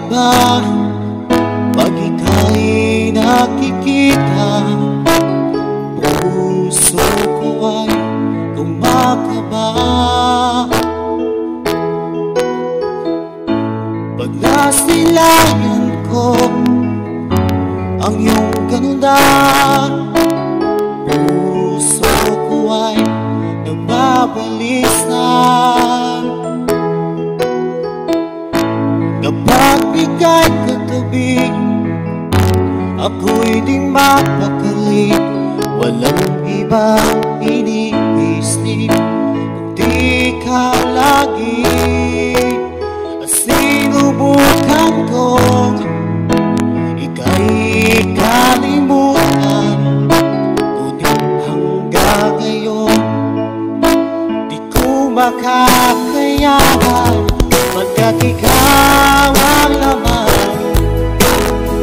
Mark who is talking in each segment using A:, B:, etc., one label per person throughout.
A: ba pag ika'y nakikita? Puso ko ay kumakaba pag nasilayan ko ang iyong ganda. Puso ko ay nagbabalisan kapag ika'y katabi. Ako'y di mapakali, walang ibang iniisip kundi ka lagi. At sinubukan kong ika'y kalimutan, ngunit hanggang ngayon di ko makakayanan, pagkat ikaw ang laman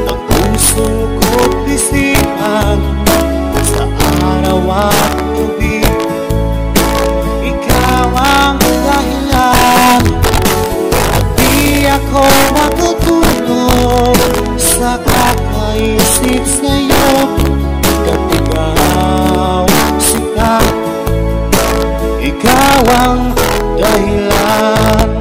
A: ng puso ko't isipan. Sa araw at gabi, ikaw ang dahilan, at di ako matutulog sa kakaisip sa'yo. Pagkat ikaw sinta, ikaw ang dahilan.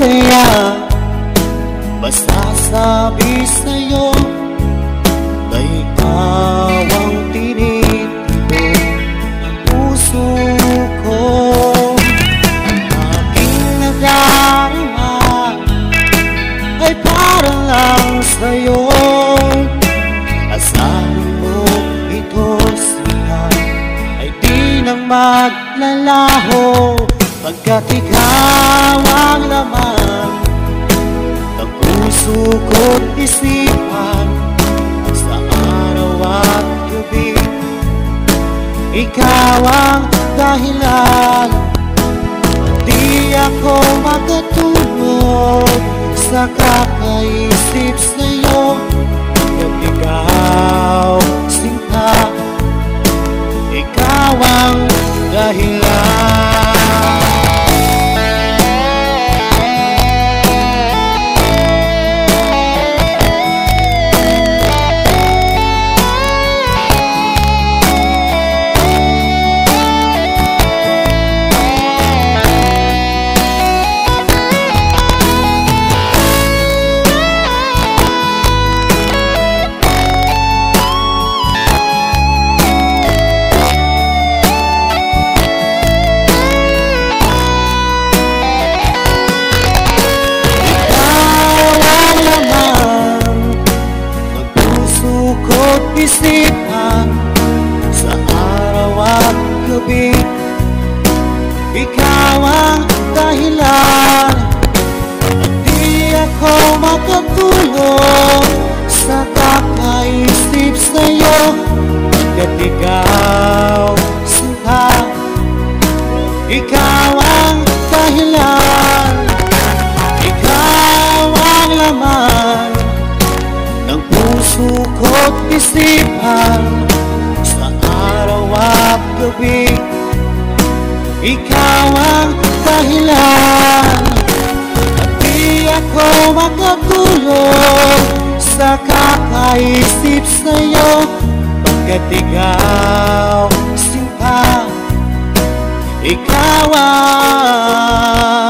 A: Kaya masasabi sa'yo na ikaw ang tinitilo ng puso ko. Ang aking nadarama ay para lang sa'yo. Asahan mo ito siya ay di nang maglalaho, pagkat ikaw ang laman ng puso ko't isipan. Sa araw at gabi, ikaw ang dahilan, di ako makatulog sa kakaisip sa'yo. Pagkat ikaw sinta, ikaw ang dahilan. Isipan sa araw at gabi, ikaw ang dahilan, at di ako makatulog sa kakaisip sa'yo. Pagkat ikaw sinta, ikaw ang dahilan, ikaw ang laman ng puso ko't isipan. Sa araw at gabi, ikaw ang dahilan, at di ako makatulog sa kakaisip sa'yo. Pagkat ikaw sinta, ikaw ang